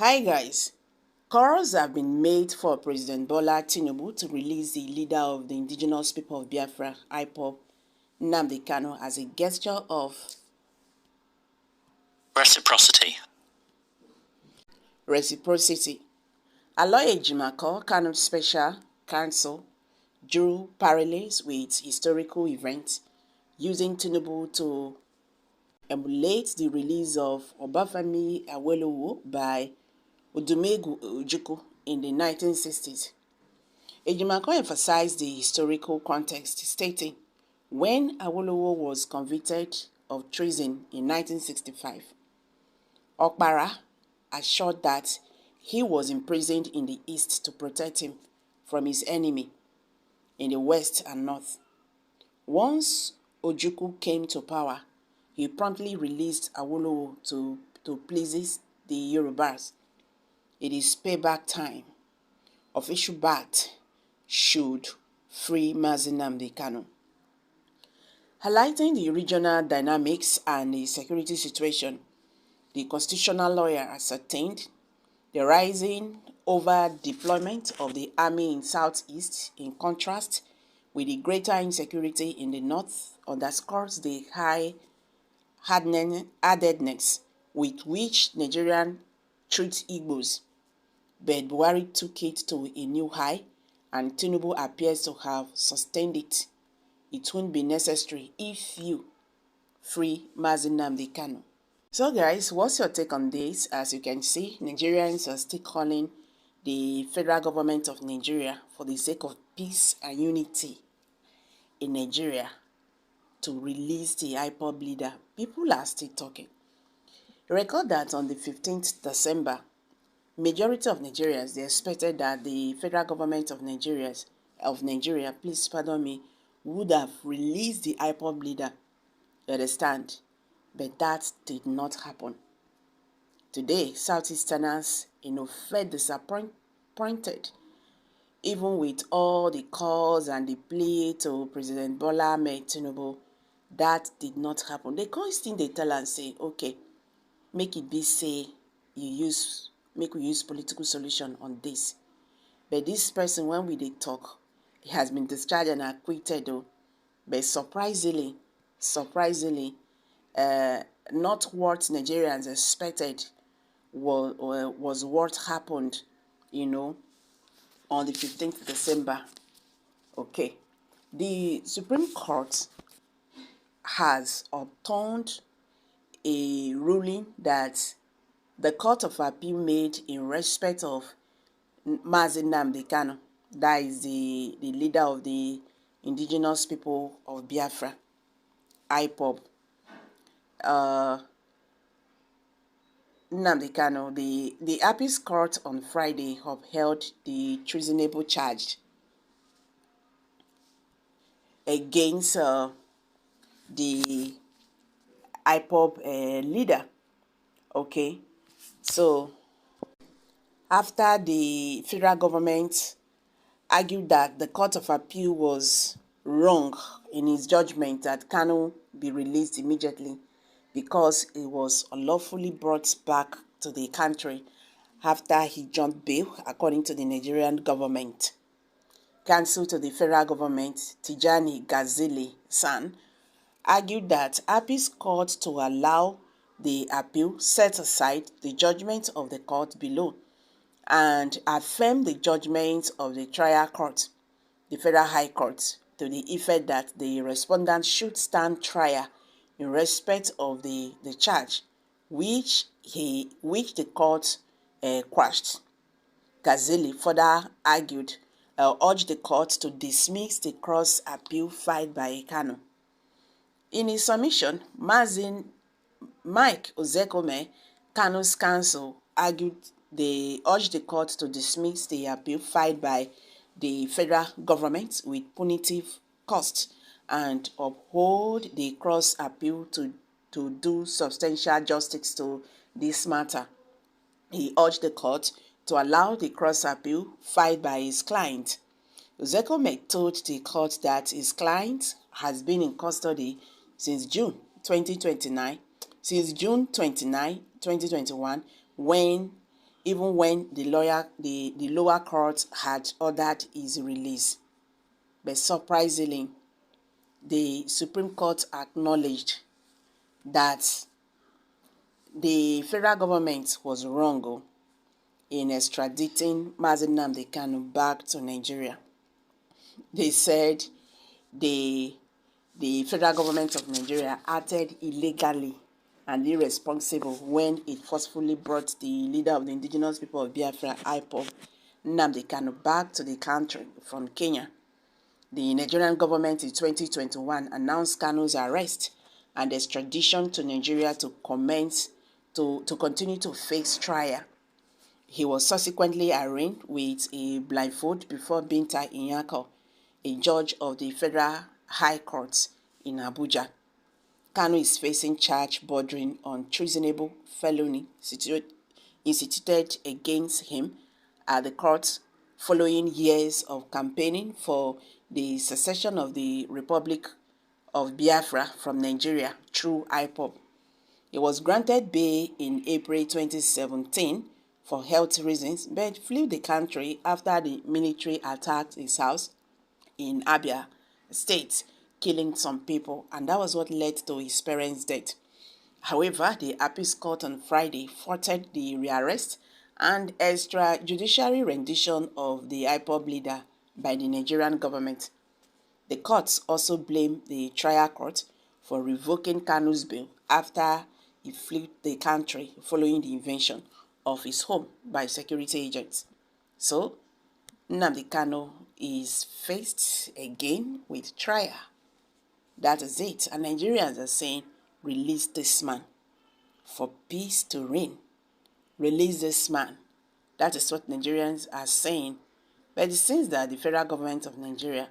Hi guys, calls have been made for President Bola Tinubu to release the leader of the indigenous people of Biafra, IPOB, Nnamdi Kanu, as a gesture of reciprocity. Aloy Ejimako, Kanu's special counsel, drew parallels with historical events, using Tinubu to emulate the release of Obafemi Awolowo by Ojukwu in the 1960s. Ejimako emphasized the historical context, stating, when Awolowo was convicted of treason in 1965, Okpara assured that he was imprisoned in the East to protect him from his enemy in the West and North. Once Ojukwu came to power, he promptly released Awolowo to please the Yorubas. It is payback time. Official bat should free Nnamdi Kanu. Highlighting the regional dynamics and the security situation, the constitutional lawyer ascertained the rising over-deployment of the army in Southeast, in contrast with the greater insecurity in the North, underscores the high handedness with which Nigerian treats Igbos. But Buhari took it to a new high, and Tinubu appears to have sustained it. It won't be necessary if you free Nnamdi Kanu. So guys, what's your take on this? As you can see, Nigerians are still calling the federal government of Nigeria, for the sake of peace and unity in Nigeria, to release the IPOB leader. People are still talking. Record that on the 15th December, majority of Nigerians, they expected that the federal government of Nigeria, please pardon me, would have released the IPOB leader. You understand? But that did not happen. Today, Southeasterners, felt disappointed, even with all the calls and the plea to President Bola Tinubu. That did not happen. They constantly tell and say, okay, make it be say make we use political solution on this. But this person, when we did talk, he has been discharged and acquitted though. But surprisingly, not what Nigerians expected was what happened, on the 15th December. Okay. The Supreme Court has overturned a ruling that the Court of Appeal made in respect of Nnamdi Kanu, that is the leader of the indigenous people of Biafra, IPOB. Nnamdi Kanu, the Appeals Court on Friday upheld the treasonable charge against the IPOB leader. Okay, so after the federal government argued that the Court of Appeal was wrong in its judgment that Kanu be released immediately because he was unlawfully brought back to the country after he jumped bail, according to the Nigerian government. Counsel to the federal government, Tijani Gazili San, argued that Appeals Court to allow the appeal set aside the judgment of the court below and affirm the judgment of the trial court, the Federal High Court, to the effect that the respondent should stand trial in respect of the charge which the court quashed. Gazili further urged the court to dismiss the cross appeal filed by Kanu. In his submission, Mike Ozekome, Kanu's counsel, urged the court to dismiss the appeal filed by the federal government with punitive costs and uphold the cross appeal to do substantial justice to this matter. He urged the court to allow the cross appeal filed by his client. Ozekome told the court that his client has been in custody since June 29, 2021, when even when the lower court had ordered his release. But surprisingly, the Supreme Court acknowledged that the federal government was wrong in extraditing Nnamdi Kanu back to Nigeria. They said the federal government of Nigeria acted illegally and irresponsible when it forcefully brought the leader of the indigenous people of Biafra, IPOB, Nnamdi Kanu, back to the country from Kenya. The Nigerian government in 2021 announced Kanu's arrest and extradition to Nigeria to continue to face trial. He was subsequently arraigned with a blindfold before Binta Inyako, a judge of the Federal High Court in Abuja. Kanu is facing charge bordering on treasonable felony instituted against him at the court following years of campaigning for the secession of the Republic of Biafra from Nigeria through IPOB. He was granted bail in April 2017 for health reasons, but fled the country after the military attacked his house in Abia State, killing some people, and that was what led to his parents' death. However, the Appeals Court on Friday thwarted the rearrest and extrajudicial rendition of the IPOB leader by the Nigerian government. The courts also blamed the trial court for revoking Kanu's bail after he fled the country following the invasion of his home by security agents. So, Nnamdi Kanu is faced again with trial. That is it. And Nigerians are saying, release this man for peace to reign. Release this man. That is what Nigerians are saying. But it seems that the federal government of Nigeria,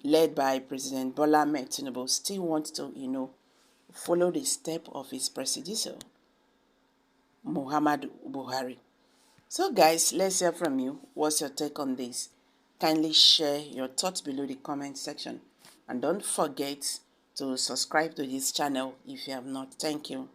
led by President Bola Ahmed Tinubu, still wants to, follow the step of his predecessor, Muhammadu Buhari. So guys, let's hear from you. What's your take on this? Kindly share your thoughts below the comment section. And don't forget to subscribe to this channel if you have not. Thank you.